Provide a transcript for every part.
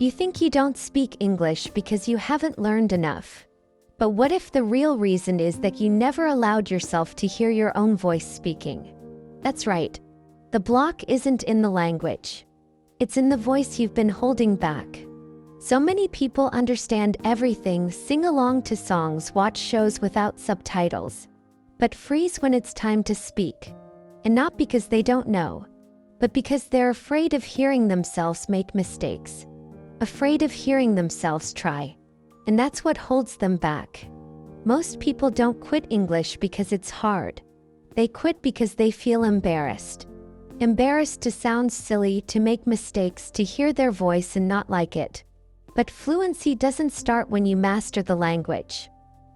You think you don't speak English because you haven't learned enough. But what if the real reason is that you never allowed yourself to hear your own voice speaking? That's right. The block isn't in the language. It's in the voice you've been holding back. So many people understand everything, sing along to songs, watch shows without subtitles, but freeze when it's time to speak. And not because they don't know, but because they're afraid of hearing themselves make mistakes. Afraid of hearing themselves try. And that's what holds them back. Most people don't quit English because it's hard. They quit because they feel embarrassed. Embarrassed to sound silly, to make mistakes, to hear their voice and not like it. But fluency doesn't start when you master the language.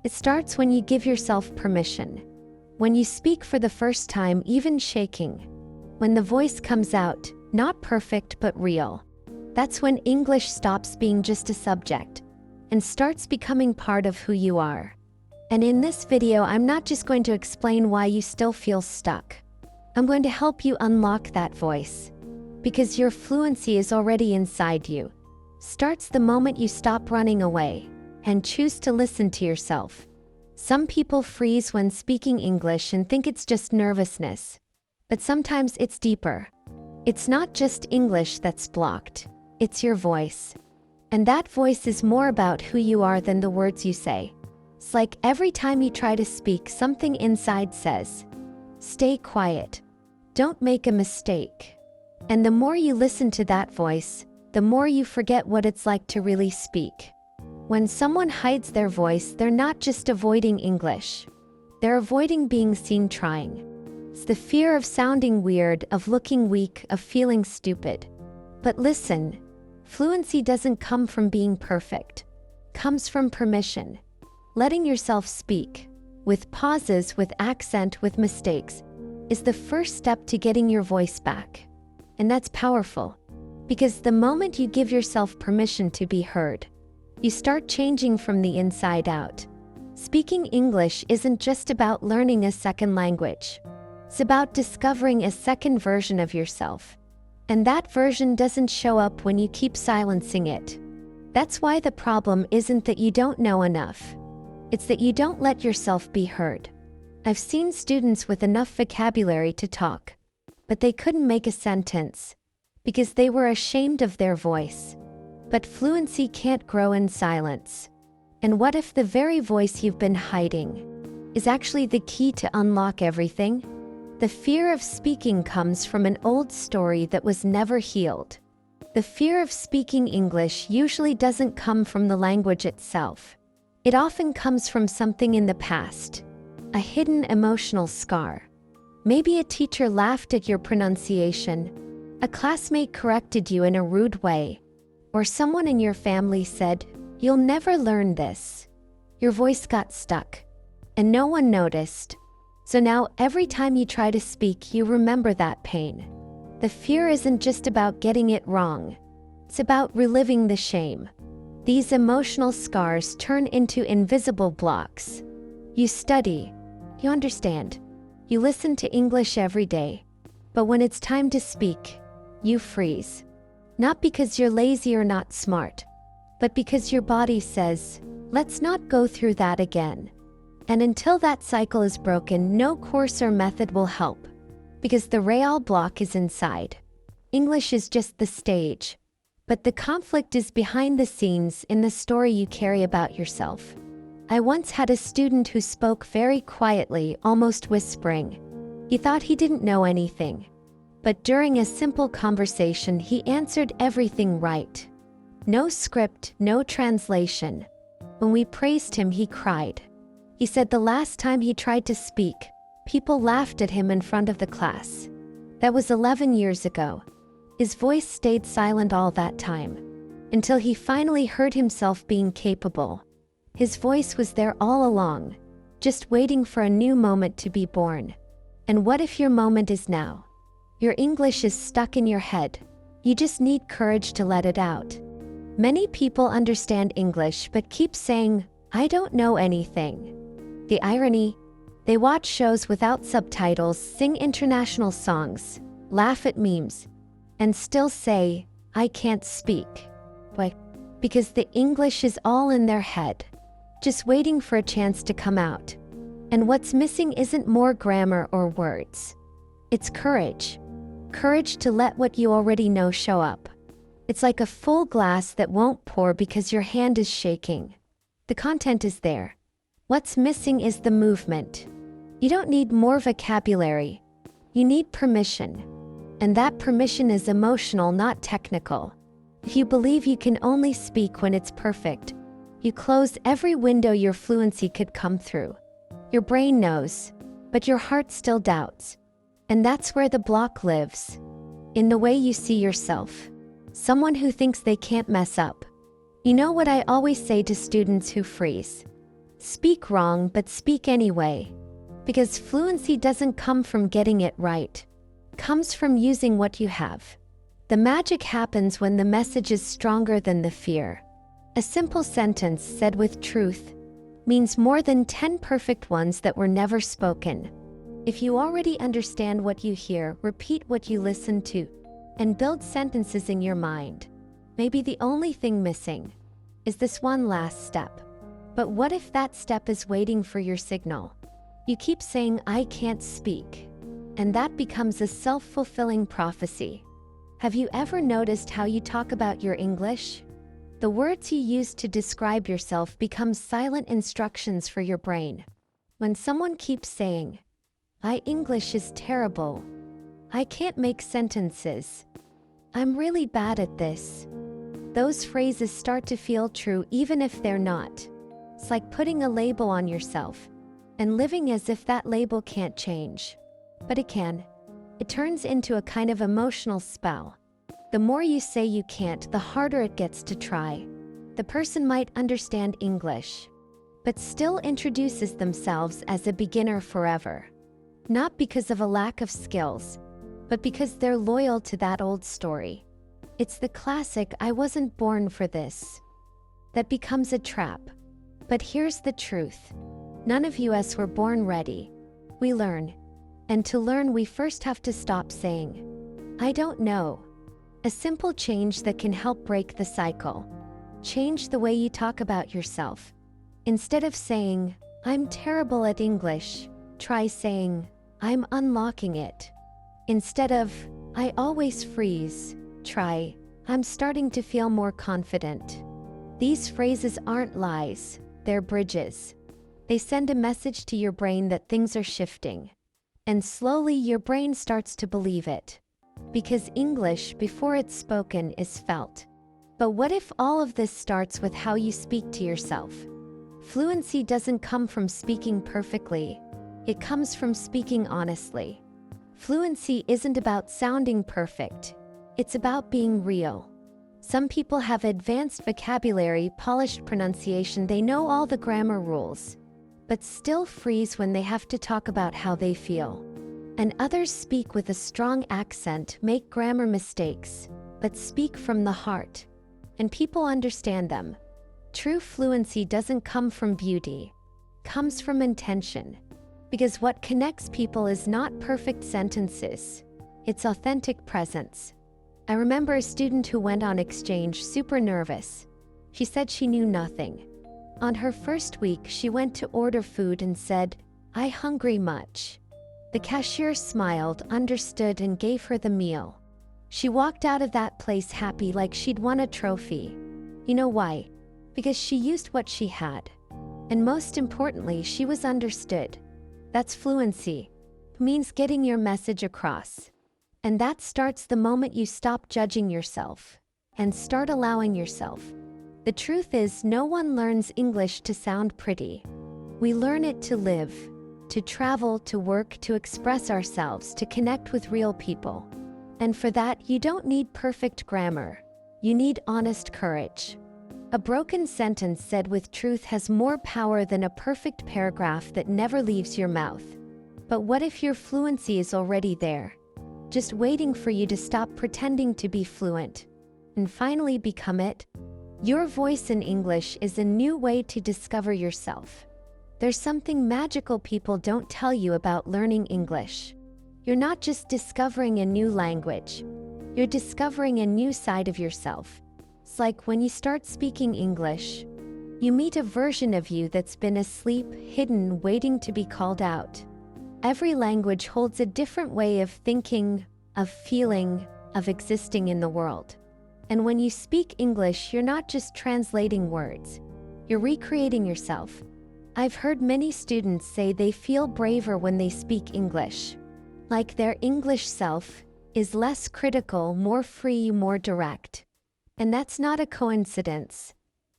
It starts when you give yourself permission. When you speak for the first time, even shaking. When the voice comes out, not perfect but real. That's when English stops being just a subject and starts becoming part of who you are. And in this video, I'm not just going to explain why you still feel stuck. I'm going to help you unlock that voice. Because your fluency is already inside you. Starts the moment you stop running away and choose to listen to yourself. Some people freeze when speaking English and think it's just nervousness. But sometimes it's deeper. It's not just English that's blocked. It's your voice. And that voice is more about who you are than the words you say. It's like every time you try to speak, something inside says, "Stay quiet. Don't make a mistake." And the more you listen to that voice, the more you forget what it's like to really speak. When someone hides their voice, they're not just avoiding English. They're avoiding being seen trying. It's the fear of sounding weird, of looking weak, of feeling stupid. But listen, fluency doesn't come from being perfect. It comes from permission. Letting yourself speak, with pauses, with accent, with mistakes, is the first step to getting your voice back. And that's powerful. Because the moment you give yourself permission to be heard, you start changing from the inside out. Speaking English isn't just about learning a second language. It's about discovering a second version of yourself. And that version doesn't show up when you keep silencing it. That's why the problem isn't that you don't know enough. It's that you don't let yourself be heard. I've seen students with enough vocabulary to talk, but they couldn't make a sentence because they were ashamed of their voice. But fluency can't grow in silence. And what if the very voice you've been hiding is actually the key to unlock everything? The fear of speaking comes from an old story that was never healed. The fear of speaking English usually doesn't come from the language itself. It often comes from something in the past, a hidden emotional scar. Maybe a teacher laughed at your pronunciation, a classmate corrected you in a rude way, or someone in your family said, "You'll never learn this." Your voice got stuck, and no one noticed. So now every time you try to speak, you remember that pain. The fear isn't just about getting it wrong. It's about reliving the shame. These emotional scars turn into invisible blocks. You study, you understand, you listen to English every day. But when it's time to speak, you freeze. Not because you're lazy or not smart, but because your body says, "Let's not go through that again." And until that cycle is broken, no course or method will help. Because the real block is inside. English is just the stage. But the conflict is behind the scenes, in the story you carry about yourself. I once had a student who spoke very quietly, almost whispering. He thought he didn't know anything. But during a simple conversation, he answered everything right. No script, no translation. When we praised him, he cried. He said the last time he tried to speak, people laughed at him in front of the class. That was 11 years ago. His voice stayed silent all that time, until he finally heard himself being capable. His voice was there all along, just waiting for a new moment to be born. And what if your moment is now? Your English is stuck in your head. You just need courage to let it out. Many people understand English but keep saying, "I don't know anything." The irony? They watch shows without subtitles, sing international songs, laugh at memes, and still say, "I can't speak." Why? Because the English is all in their head, just waiting for a chance to come out. And what's missing isn't more grammar or words. It's courage. Courage to let what you already know show up. It's like a full glass that won't pour because your hand is shaking. The content is there. What's missing is the movement. You don't need more vocabulary. You need permission. And that permission is emotional, not technical. If you believe you can only speak when it's perfect, you close every window your fluency could come through. Your brain knows, but your heart still doubts. And that's where the block lives. In the way you see yourself. Someone who thinks they can't mess up. You know what I always say to students who freeze? Speak wrong, but speak anyway. Because fluency doesn't come from getting it right. It comes from using what you have. The magic happens when the message is stronger than the fear. A simple sentence said with truth means more than 10 perfect ones that were never spoken. If you already understand what you hear, repeat what you listen to, and build sentences in your mind. Maybe the only thing missing is this one last step. But what if that step is waiting for your signal? You keep saying, "I can't speak," and that becomes a self-fulfilling prophecy. Have you ever noticed how you talk about your English? The words you use to describe yourself become silent instructions for your brain. When someone keeps saying, "My English is terrible," "I can't make sentences," "I'm really bad at this," those phrases start to feel true even if they're not. It's like putting a label on yourself and living as if that label can't change. But it can. It turns into a kind of emotional spell. The more you say you can't, the harder it gets to try. The person might understand English, but still introduces themselves as a beginner forever. Not because of a lack of skills, but because they're loyal to that old story. It's the classic "I wasn't born for this" that becomes a trap. But here's the truth. None of us were born ready. We learn. And to learn, we first have to stop saying, "I don't know." A simple change that can help break the cycle. Change the way you talk about yourself. Instead of saying, "I'm terrible at English," try saying, "I'm unlocking it." Instead of, "I always freeze," try, "I'm starting to feel more confident." These phrases aren't lies, they're bridges. They send a message to your brain that things are shifting. And slowly your brain starts to believe it. Because English, before it's spoken, is felt. But what if all of this starts with how you speak to yourself? Fluency doesn't come from speaking perfectly. It comes from speaking honestly. Fluency isn't about sounding perfect. It's about being real. Some people have advanced vocabulary, polished pronunciation, they know all the grammar rules, but still freeze when they have to talk about how they feel. And others speak with a strong accent, make grammar mistakes, but speak from the heart. And people understand them. True fluency doesn't come from beauty. It comes from intention. Because what connects people is not perfect sentences. It's authentic presence. I remember a student who went on exchange super nervous. She said she knew nothing. On her first week, she went to order food and said, "I hungry much." The cashier smiled, understood, and gave her the meal. She walked out of that place happy, like she'd won a trophy. You know why? Because she used what she had. And most importantly, she was understood. That's fluency. It means getting your message across. And that starts the moment you stop judging yourself and start allowing yourself. The truth is, no one learns English to sound pretty. We learn it to live, to travel, to work, to express ourselves, to connect with real people. And for that, you don't need perfect grammar. You need honest courage. A broken sentence said with truth has more power than a perfect paragraph that never leaves your mouth. But what if your fluency is already there? Just waiting for you to stop pretending to be fluent and finally become it? Your voice in English is a new way to discover yourself. There's something magical people don't tell you about learning English. You're not just discovering a new language. You're discovering a new side of yourself. It's like when you start speaking English, you meet a version of you that's been asleep, hidden, waiting to be called out. Every language holds a different way of thinking, of feeling, of existing in the world. And when you speak English, you're not just translating words, you're recreating yourself. I've heard many students say they feel braver when they speak English. Like their English self is less critical, more free, more direct. And that's not a coincidence.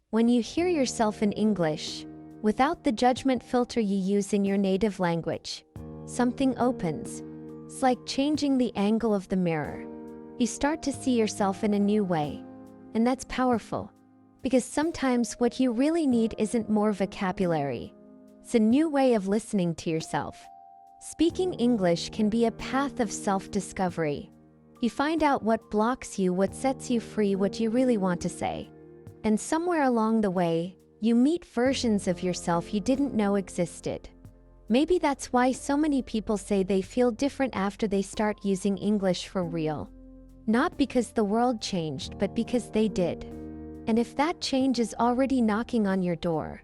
When you hear yourself in English, without the judgment filter you use in your native language, something opens. It's like changing the angle of the mirror. You start to see yourself in a new way. And that's powerful. Because sometimes what you really need isn't more vocabulary. It's a new way of listening to yourself. Speaking English can be a path of self-discovery. You find out what blocks you, what sets you free, what you really want to say. And somewhere along the way, you meet versions of yourself you didn't know existed. Maybe that's why so many people say they feel different after they start using English for real. Not because the world changed, but because they did. And if that change is already knocking on your door,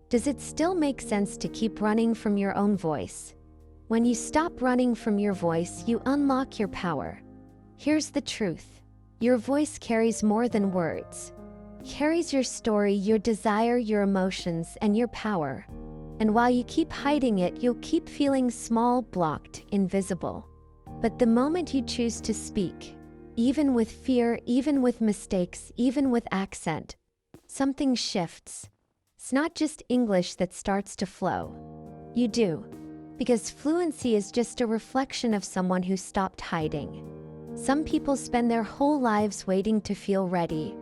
does it still make sense to keep running from your own voice? When you stop running from your voice, you unlock your power. Here's the truth. Your voice carries more than words. It carries your story, your desire, your emotions, and your power. And while you keep hiding it, you'll keep feeling small, blocked, invisible. But the moment you choose to speak, even with fear, even with mistakes, even with accent, something shifts. It's not just English that starts to flow. You do. Because fluency is just a reflection of someone who stopped hiding. Some people spend their whole lives waiting to feel ready,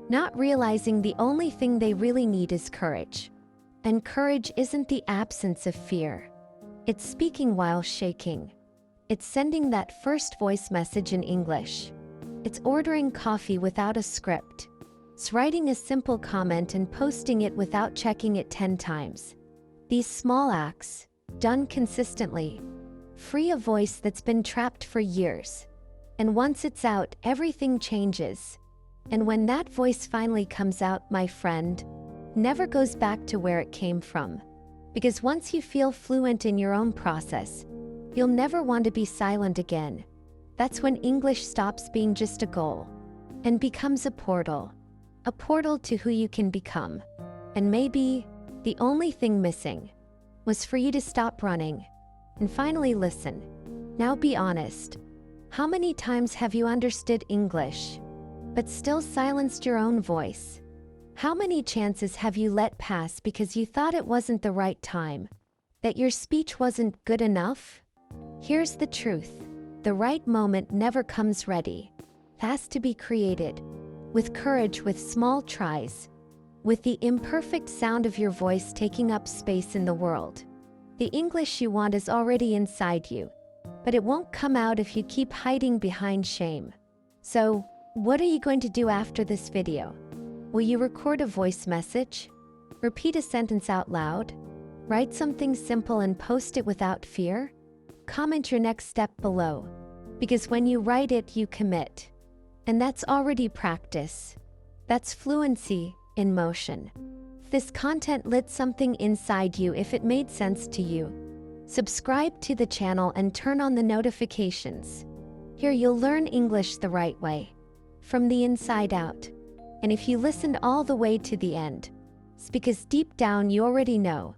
not realizing the only thing they really need is courage. And courage isn't the absence of fear. It's speaking while shaking. It's sending that first voice message in English. It's ordering coffee without a script. It's writing a simple comment and posting it without checking it 10 times. These small acts, done consistently, free a voice that's been trapped for years. And once it's out, everything changes. And when that voice finally comes out, my friend, never goes back to where it came from. Because once you feel fluent in your own process, you'll never want to be silent again. That's when English stops being just a goal and becomes a portal to who you can become. And maybe the only thing missing was for you to stop running and finally listen. Now be honest. How many times have you understood English, but still silenced your own voice? How many chances have you let pass because you thought it wasn't the right time, that your speech wasn't good enough? Here's the truth. The right moment never comes ready. It has to be created, with courage, with small tries, with the imperfect sound of your voice taking up space in the world. The English you want is already inside you, but it won't come out if you keep hiding behind shame. So, what are you going to do after this video? Will you record a voice message? Repeat a sentence out loud? Write something simple and post it without fear? Comment your next step below. Because when you write it, you commit. And that's already practice. That's fluency in motion. If this content lit something inside you, if it made sense to you, subscribe to the channel and turn on the notifications. Here you'll learn English the right way, from the inside out. And if you listened all the way to the end, it's because deep down you already know.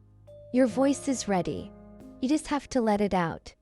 Your voice is ready. You just have to let it out.